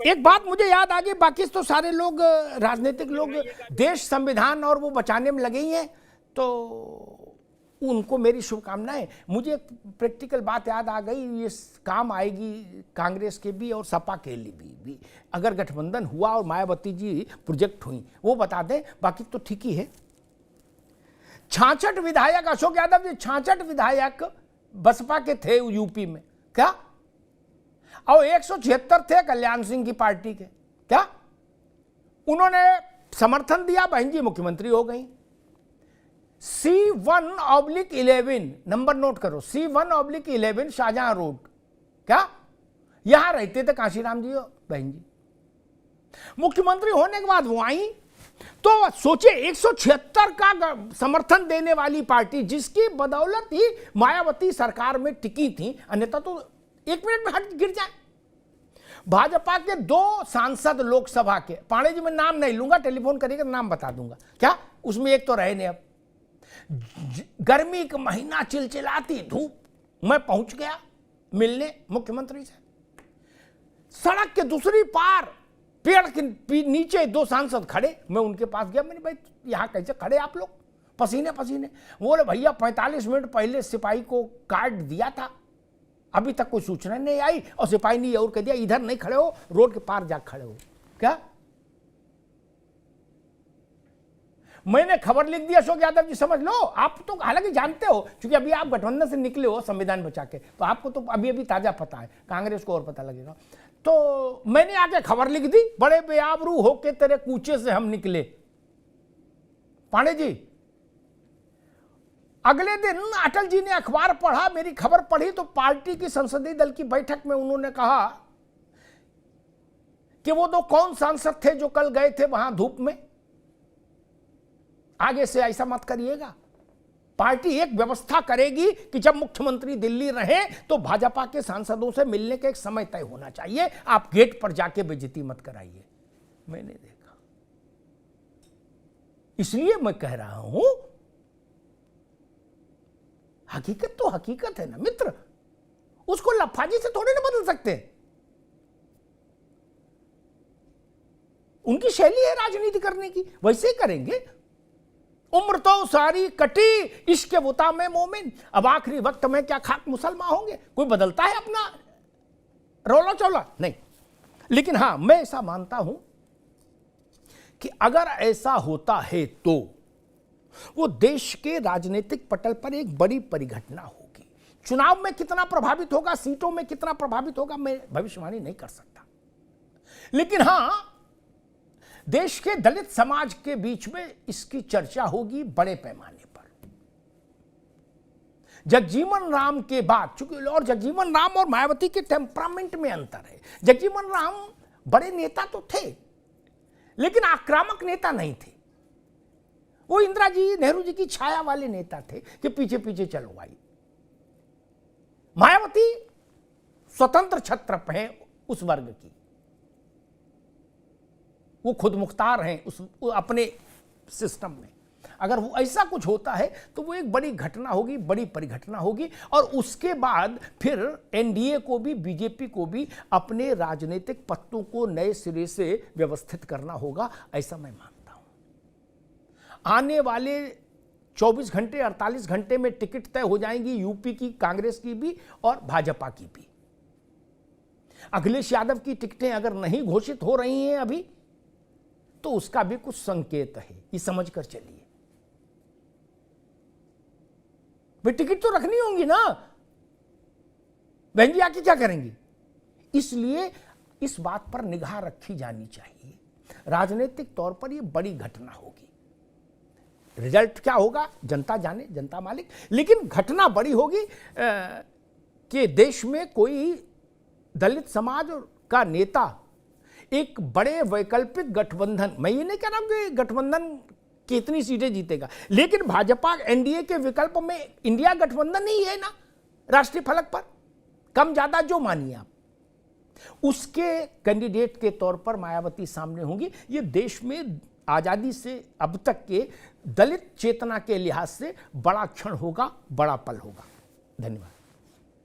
एक बात मुझे याद आ गई, बाकी तो सारे लोग राजनीतिक लोग देश संविधान और वो बचाने में लगे ही हैं, तो उनको मेरी शुभकामनाएं। मुझे एक प्रैक्टिकल बात याद आ गई, ये काम आएगी कांग्रेस के भी और सपा के लिए भी अगर गठबंधन हुआ और मायावती जी प्रोजेक्ट हुई, वो बता दें, बाकी तो ठीक ही है। 66 विधायक, अशोक यादव जी 66 विधायक बसपा के थे यूपी में, क्या? और 176 थे कल्याण सिंह की पार्टी के, क्या? उन्होंने समर्थन दिया, बहन जी मुख्यमंत्री हो गई। C1/11 नंबर नोट करो, C1/11 शाहजहां रोड, क्या? यहां रहते थे काशीराम जी बहन जी। मुख्यमंत्री होने के बाद वो आई, तो सोचे 176 का समर्थन देने वाली पार्टी, जिसकी बदौलत ही मायावती सरकार में टिकी थी, अन्यथा तो 1 मिनट में हट गिर जाए। भाजपा के 2 सांसद लोकसभा के, पांडे जी मैं नाम नहीं लूंगा, टेलीफोन करिएगा नाम बता दूंगा, क्या? उसमें एक तो रहे नहीं। अब गर्मी का महीना, चिलचिलाती धूप, मैं पहुंच गया मिलने मुख्यमंत्री से। सड़क के दूसरी पार पेड़ के नीचे 2 सांसद खड़े, मैं उनके पास गया, मैंने भाई यहां कैसे खड़े आप लोग, पसीने पसीने। बोले भैया 45 मिनट पहले सिपाही को कार्ड दिया था, अभी तक कोई सूचना नहीं आई, और सिपाही ने और कह दिया इधर नहीं खड़े हो, रोड के पार जा खड़े हो, क्या? मैंने खबर लिख दी, अशोक यादव जी समझ लो। आप तो हालांकि जानते हो, क्योंकि अभी आप गठबंधन से निकले हो संविधान बचा के, तो आपको तो अभी अभी ताजा पता है, कांग्रेस को और पता लगेगा। तो मैंने आके खबर लिख दी, बड़े बेआबरू होके तेरे कूचे से हम निकले। पांडे जी अगले दिन अटल जी ने अखबार पढ़ा, मेरी खबर पढ़ी, तो पार्टी की संसदीय दल की बैठक में उन्होंने कहा कि वो 2 कौन सांसद थे जो कल गए थे वहां धूप में, आगे से ऐसा मत करिएगा। पार्टी एक व्यवस्था करेगी कि जब मुख्यमंत्री दिल्ली रहे तो भाजपा के सांसदों से मिलने का एक समय तय होना चाहिए, आप गेट पर जाके बेइज्जती मत कराइए। मैंने देखा, इसलिए मैं कह रहा हूं, हकीकत तो हकीकत है ना मित्र, उसको लफाजी से थोड़े ना बदल सकते। उनकी शैली है राजनीति करने की, वैसे ही करेंगे। उम्र तो सारी कटी इश्क बुता में मोमिन, अब आखिरी वक्त में क्या खाक मुसलमान होंगे? कोई बदलता है अपना रोला चोला? नहीं। लेकिन हां, मैं ऐसा मानता हूं कि अगर ऐसा होता है तो वो देश के राजनीतिक पटल पर एक बड़ी परिघटना होगी। चुनाव में कितना प्रभावित होगा, सीटों में कितना प्रभावित होगा, मैं भविष्यवाणी नहीं कर सकता। लेकिन हां, देश के दलित समाज के बीच में इसकी चर्चा होगी बड़े पैमाने पर। जगजीवन राम के बाद, चूंकि और जगजीवन राम और मायावती के टेम्परामेंट में अंतर है। जगजीवन राम बड़े नेता तो थे, लेकिन आक्रामक नेता नहीं थे। वो इंदिरा जी, नेहरू जी की छाया वाले नेता थे कि पीछे पीछे चलो भाई। मायावती स्वतंत्र छत्रप है उस वर्ग की, वो खुद मुख्तार हैं उस अपने सिस्टम में। अगर वो ऐसा कुछ होता है तो वो एक बड़ी घटना होगी, बड़ी परिघटना होगी, और उसके बाद फिर एनडीए को भी, बीजेपी को भी अपने राजनीतिक पत्तों को नए सिरे से व्यवस्थित करना होगा, ऐसा मैं मानता हूं। आने वाले 24 घंटे 48 घंटे में टिकट तय हो जाएंगी, यूपी की, कांग्रेस की भी और भाजपा की भी। अखिलेश यादव की टिकटें अगर नहीं घोषित हो रही हैं अभी, तो उसका भी कुछ संकेत है, ये समझ कर चलिए। भाई टिकट तो रखनी होंगी ना, बहन जी आके क्या करेंगी? इसलिए इस बात पर निगाह रखी जानी चाहिए। राजनीतिक तौर पर यह बड़ी घटना होगी। रिजल्ट क्या होगा जनता जाने, जनता मालिक, लेकिन घटना बड़ी होगी कि देश में कोई दलित समाज का नेता एक बड़े वैकल्पिक गठबंधन, मैं ये नहीं कह रहा हूं कि गठबंधन कितनी सीटें जीतेगा, लेकिन भाजपा एनडीए के विकल्प में इंडिया गठबंधन ही है ना राष्ट्रीय फलक पर, कम ज्यादा जो मानिए आप, उसके कैंडिडेट के तौर पर मायावती सामने होंगी। ये देश में आजादी से अब तक के दलित चेतना के लिहाज से बड़ा क्षण होगा, बड़ा पल होगा। धन्यवाद।